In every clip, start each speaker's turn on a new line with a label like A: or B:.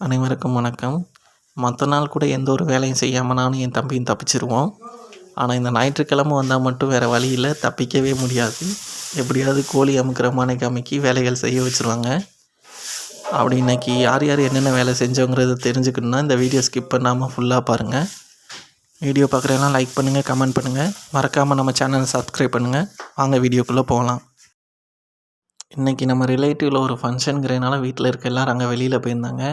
A: அனைவருக்கும் வணக்கம். மற்ற நாள் கூட எந்த ஒரு வேலையும் செய்யாமல் நானும் என் தம்பியும் தப்பிச்சிருவோம். ஆனால் இந்த ஞாயிற்றுக்கிழமை வந்தால் மட்டும் வேறு வழி இல்லை, தப்பிக்கவே முடியாது. எப்படியாவது கோழி அமுக்கிற மானைக்கு அமுக்கி வேலைகள் செய்ய வச்சுருவாங்க. அப்படி இன்றைக்கி யார் யார் என்னென்ன வேலை செஞ்சோங்கிறத தெரிஞ்சுக்கணுன்னா இந்த வீடியோ ஸ்கிப் பண்ணாமல் ஃபுல்லாக பாருங்கள். வீடியோ பார்க்குறதெல்லாம் லைக் பண்ணுங்கள், கமெண்ட் பண்ணுங்கள், மறக்காமல் நம்ம சேனலை சப்ஸ்கிரைப் பண்ணுங்கள். வாங்க வீடியோக்குள்ளே போகலாம். இன்றைக்கி நம்ம ரிலேட்டிவில் ஒரு ஃபங்க்ஷனுங்கிறதுனால வீட்டில் இருக்க எல்லோரும் அங்கே வெளியில் போயிருந்தாங்க.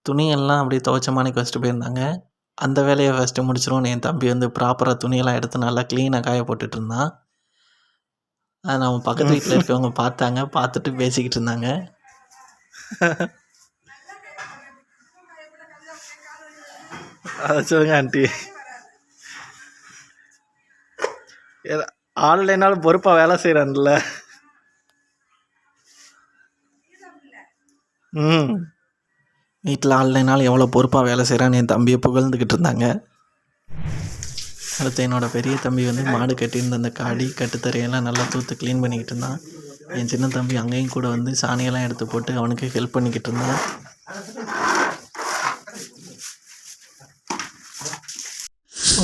A: துணியெல்லாம் அப்படியே துவைச்ச மானைக்கு வச்சுட்டு போயிருந்தாங்க. அந்த வேலையை ஃபஸ்ட்டு முடிச்சிடுவோன்னு என் தம்பி ப்ராப்பராக துணியெல்லாம் எடுத்து நல்லா க்ளீனாக காய போட்டுட்டு இருந்தான். அதை நம்ம பக்கத்து வீட்டில் இருக்கவங்க பார்த்தாங்க, பார்த்துட்டு பேசிக்கிட்டு இருந்தாங்க. அதை சொல்லுங்க ஆண்டி. ஆன்லைனாலும் பொறுப்பாக வேலை செய்கிறான்ல. வீட்டில் ஆன்லைனாலும் எவ்வளோ பொறுப்பாக வேலை செய்கிறான்னு என் தம்பியை புகழ்ந்துக்கிட்டு இருந்தாங்க. அடுத்து என்னோடய பெரிய தம்பி மாடு கட்டியிருந்த அந்த காடி கட்டுத்தரையெல்லாம் நல்லா தூத்து க்ளீன் பண்ணிக்கிட்டு இருந்தான். என் சின்ன தம்பி அங்கேயும் கூட சாணியெல்லாம் எடுத்து போட்டு அவனுக்கு ஹெல்ப் பண்ணிக்கிட்டு இருந்தான்.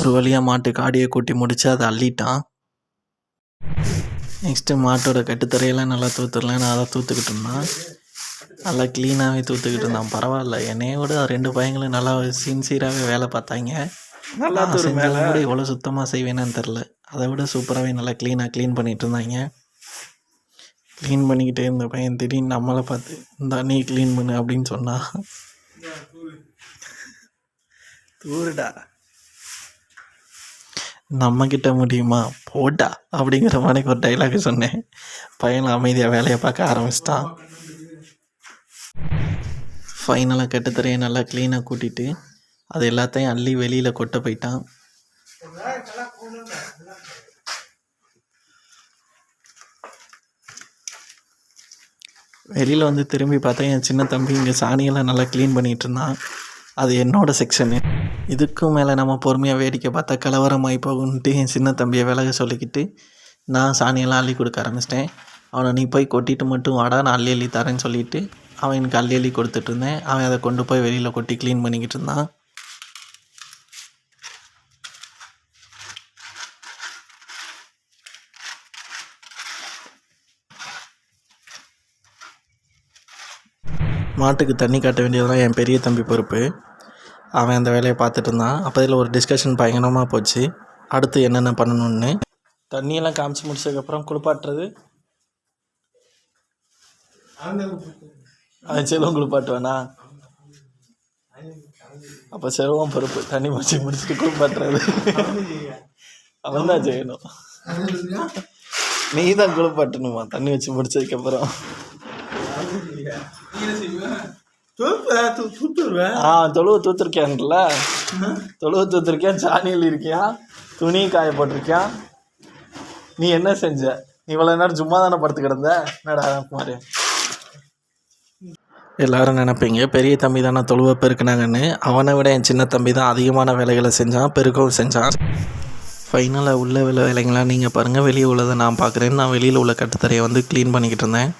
A: ஒரு வழியாக மாட்டு காடியை கூட்டி முடித்து அதை அள்ளிட்டான். நெக்ஸ்ட்டு மாட்டோட கட்டுத்தரையெல்லாம் நல்லா தூத்துடலான்னு அதை தூத்துக்கிட்டு இருந்தான். நல்லா க்ளீனாகவே தூத்துக்கிட்டு இருந்தான். பரவாயில்ல, என்னையோட 2 பையங்களும் நல்லா சின்சியராகவே வேலை பார்த்தாங்க. நல்லா செஞ்சாலும் கூட எவ்வளோ சுத்தமாக செய்வேன்னு தெரில. அதை விட சூப்பராகவே நல்லா க்ளீன் பண்ணிகிட்டு இருந்தாங்க. க்ளீன் பண்ணிக்கிட்டே இருந்த பையன் திடீர்னு நம்மளை பார்த்து இந்தா நீ க்ளீன் பண்ணு அப்படின்னு சொன்னா. தூருடா, நம்மக்கிட்ட முடியுமா போட்டா அப்படிங்கிற மாதிரி ஒரு டைலாக் சொன்னேன். பையன் அமைதியாக வேலையை பார்க்க ஆரம்பிச்சிட்டான். ஃபைனலாக கட்டுத்தரையை நல்லா க்ளீனாக கூட்டிட்டு அது எல்லாத்தையும் அள்ளி வெளியில் கொட்ட போயிட்டான். வெளியில் திரும்பி பார்த்தா என் சின்ன தம்பி இங்கே சாணியெல்லாம் நல்லா க்ளீன் பண்ணிகிட்டு இருந்தான். அது என்னோடய செக்ஷனு. இதுக்கும் மேலே நம்ம பொறுமையாக வேடிக்கை பார்த்தா கலவரமாகி போகுன்ட்டு என் சின்ன தம்பியை விலக சொல்லிக்கிட்டு நான் சாணியெல்லாம் அள்ளி கொடுக்க ஆரம்பிச்சிட்டேன். அவனை நீ போய் கொட்டிட்டு மட்டும் வாடா, நான் அள்ளி தரேன்னு சொல்லிவிட்டு அவன் எனக்கு அள்ளி கொடுத்துட்டு இருந்தேன். அவன் அதை கொண்டு போய் வெளியில் கொட்டி க்ளீன் பண்ணிக்கிட்டு இருந்தான். மாட்டுக்கு தண்ணி காட்ட வேண்டியதெல்லாம் என் பெரிய தம்பி பொறுப்பு. அவன் அந்த வேலையை பார்த்துட்டு இருந்தான். அப்போ இதில் ஒரு டிஸ்கஷன் பயங்கரமாக போச்சு. அடுத்து என்னென்ன பண்ணணும்னு தண்ணியெல்லாம் காமிச்சு முடிச்சதுக்கப்புறம் குளிப்பாட்டுறது. அவன் செல்வம் குளிப்பாட்டுவானா? அப்போ செல்வம் பொறுப்பு தண்ணி முடிச்சுட்டு குளிப்பாட்டுறது. அவன் தான் செய்யணும். நீ தான் குளிப்பாட்டணுமா தண்ணி வச்சு முடிச்சதுக்கப்புறம்? தொழுவை தூத்துருக்கியான்ல, தொழுவை தூத்துருக்கியான், சாணியில் இருக்கியா, துணி காய போட்டிருக்கியா. நீ என்ன செஞ்ச? இவ்வளோ நேரம் சும்மா தானே படுத்து கிடந்த. என்னடா மாதிரி எல்லோரும் நினைப்பீங்க பெரிய தம்பி தானே தொழுவை பெருக்குனாங்கன்னு. அவனை விட என் சின்ன தம்பி தான் அதிகமான வேலைகளை செஞ்சான், பெருக்கவும் செஞ்சான். ஃபைனலாக உள்ள வேலைங்களாம் நீங்கள் பாருங்கள், வெளியே உள்ளதை நான் பார்க்குறேன்னு நான் வெளியில் உள்ள கட்டுத்தரையை க்ளீன் பண்ணிக்கிட்டு இருந்தேன்.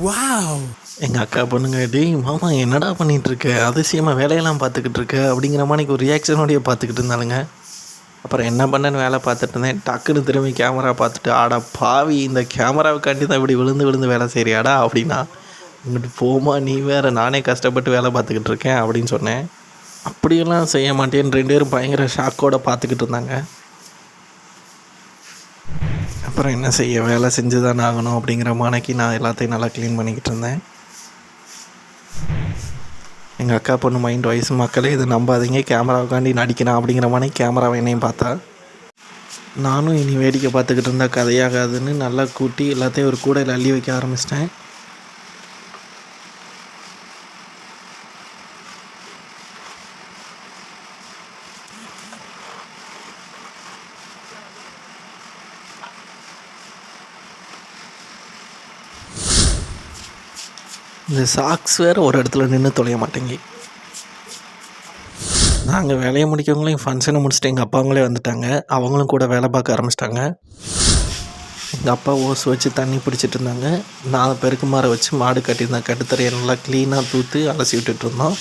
A: வாவ், எங்கள் அக்கா பொண்ணுங்க டேய் மாமா என்னடா பண்ணிகிட்ருக்க, அதிசயமாக வேலையெல்லாம் பார்த்துக்கிட்டு இருக்க அப்படிங்கிற மாதிரி ஒரு ரியாக்ஷனோடையே பார்த்துக்கிட்டு இருந்தாலுங்க. அப்புறம் என்ன பண்ணேன்னு வேலை பார்த்துட்டு இருந்தேன். டக்குன்னு திரும்பி கேமரா பார்த்துட்டு ஆடா பாவி, இந்த கேமராவுக்காண்டி தான் இப்படி விழுந்து வேலை செய்கிறியாடா அப்படின்னா, இங்கிட்டு போமா நீ வேறு, நானே கஷ்டப்பட்டு வேலை பார்த்துக்கிட்டு இருக்கேன் அப்படின்னு சொன்னேன். அப்படியெல்லாம் செய்ய மாட்டேன்னு 2 பேரும் பயங்கர ஷாக்கோடு பார்த்துக்கிட்டு இருந்தாங்க. அப்புறம் என்ன செய்ய, வேலை செஞ்சு தானே ஆகணும் அப்படிங்கிற மானைக்கு நான் எல்லாத்தையும் நல்லா க்ளீன் பண்ணிக்கிட்டு இருந்தேன். எங்கள் அக்கா பொண்ணு மைண்ட் வயசு மக்களே இதை நம்பாதீங்க, கேமராவுக்காண்டி நடிக்கிறான் அப்படிங்கிற மாதிரி கேமராவை என்னையும் பார்த்தா. நானும் இனி வேடிக்கை பார்த்துக்கிட்டு இருந்தால் கதையாகாதுன்னு நல்லா கூட்டி எல்லாத்தையும் ஒரு கூடையில் அள்ளி வைக்க ஆரம்பிச்சிட்டேன். இந்த சாக்ஸ் வேறு ஒரு இடத்துல நின்று தொலைய மாட்டேங்கி. நாங்கள் வேலையை முடிக்கவங்களையும் ஃபங்க்ஷனை முடிச்சுட்டு எங்கள் அப்பாங்களே வந்துட்டாங்க. அவங்களும் கூட வேலை பார்க்க ஆரம்பிச்சிட்டாங்க. எங்கள் அப்பா ஓஸ் வச்சு தண்ணி பிடிச்சிட்டு இருந்தாங்க. நான் பெருக்குமாரை வச்சு மாடு கட்டியிருந்தேன். கட்டுத்தரையை நல்லா க்ளீனாக தூத்து அலசி விட்டுட்டு இருந்தோம்.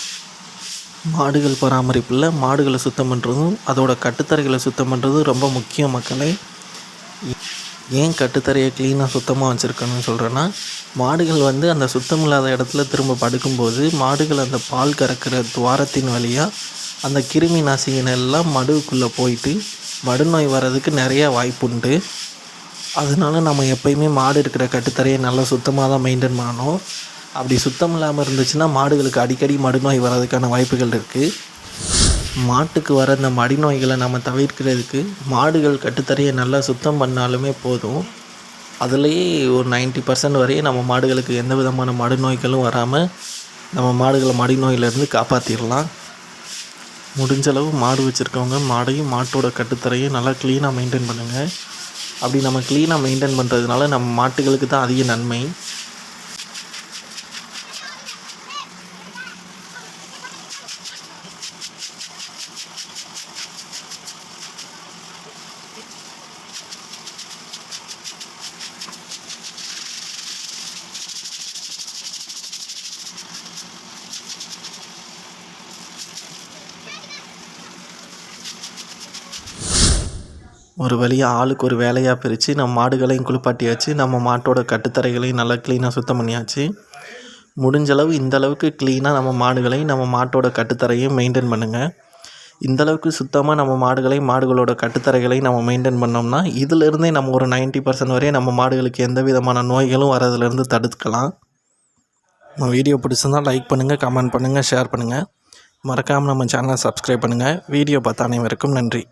A: மாடுகள் பராமரிப்பில் மாடுகளை சுத்தம் பண்ணுறதும் அதோட கட்டுத்தரைகளை சுத்தம் பண்ணுறதும் ரொம்ப முக்கியம் மக்களே. ஏன் கட்டுத்தரையை க்ளீனாக சுத்தமாக வச்சுருக்கணும்னு சொல்கிறேன்னா, மாடுகள் அந்த சுத்தம் இல்லாத இடத்துல திரும்ப படுக்கும்போது மாடுகள் அந்த பால் கறக்கிற துவாரத்தின் வழியாக அந்த கிருமி நாசினிகள் எல்லாம் மடுவுக்குள்ளே போயிட்டு மடுநோய் வர்றதுக்கு நிறையா வாய்ப்புண்டு. அதனால நம்ம எப்போயுமே மாடு இருக்கிற கட்டுத்தரையை நல்லா சுத்தமாக தான் மெயின்டைன் பண்ணணும். அப்படி சுத்தம் இல்லாமல் இருந்துச்சுன்னா மாடுகளுக்கு அடிக்கடி மடுநோய் வர்றதுக்கான வாய்ப்புகள் இருக்குது. மாட்டுக்கு வர இந்த மடிநோய்களை நம்ம தவிர்க்கிறதுக்கு மாடுகள் கட்டுத்தரையை நல்லா சுத்தம் பண்ணாலுமே போதும். அதுலேயே ஒரு 90% வரையும் நம்ம மாடுகளுக்கு எந்த விதமான மடுநோய்களும் வராமல் நம்ம மாடுகளை மடிநோயிலேருந்து காப்பாற்றிடலாம். முடிஞ்சளவு மாடு வச்சுருக்கவங்க மாடையும் மாட்டோட கட்டுத்தரையும் நல்லா க்ளீனாக மெயின்டைன் பண்ணுங்கள். அப்படி நம்ம க்ளீனாக மெயின்டைன் பண்ணுறதுனால நம்ம மாட்டுகளுக்கு தான் அதிக நன்மை. ஒரு வழியாக ஆளுக்கு ஒரு வேலையாக பிரித்து நம்ம மாடுகளையும் குளிப்பாட்டியாச்சு. நம்ம மாட்டோட கட்டுத்தரைகளையும் நல்லா க்ளீனாக சுத்தம் பண்ணியாச்சு. முடிஞ்சளவு இந்தளவுக்கு க்ளீனாக நம்ம மாடுகளையும் நம்ம மாட்டோட கட்டுத்தரையும் மெயின்டைன் பண்ணுங்கள். இந்தளவுக்கு சுத்தமாக நம்ம மாடுகளோட கட்டுத்தரைகளையும் நம்ம மெயின்டைன் பண்ணோம்னா இதிலேருந்தே நம்ம ஒரு 90% வரையும் நம்ம மாடுகளுக்கு எந்த விதமான நோய்களும் வரதுலேருந்து தடுக்கலாம். நம்ம வீடியோ பிடிச்சிருந்தால் லைக் பண்ணுங்கள், கமெண்ட் பண்ணுங்கள், ஷேர் பண்ணுங்கள். மறக்காமல் நம்ம சேனலை சப்ஸ்கிரைப் பண்ணுங்கள். வீடியோ பார்த்த அனைவருக்கும் நன்றி.